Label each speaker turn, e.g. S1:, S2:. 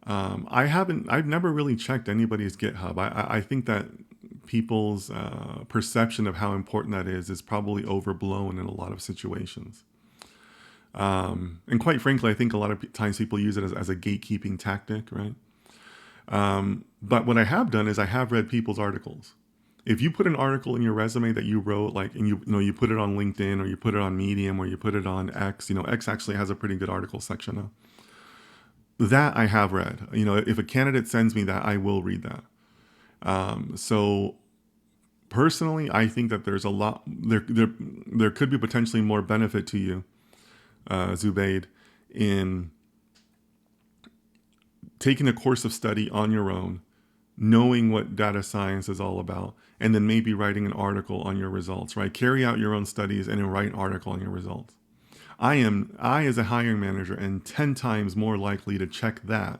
S1: I've never really checked anybody's GitHub. I think that people's perception of how important that is probably overblown in a lot of situations. And quite frankly, I think a lot of times people use it as a gatekeeping tactic, right? But what I have done is I have read people's articles. If you put an article in your resume that you wrote, like, and you put it on LinkedIn, or you put it on Medium, or you put it on X, X actually has a pretty good article section now. That I have read. If a candidate sends me that, I will read that. So personally, I think that there's a lot there could be potentially more benefit to you, Zubayd, in taking a course of study on your own, knowing what data science is all about, and then maybe writing an article on your results, right? Carry out your own studies and then write an article on your results. I as a hiring manager am 10 times more likely to check that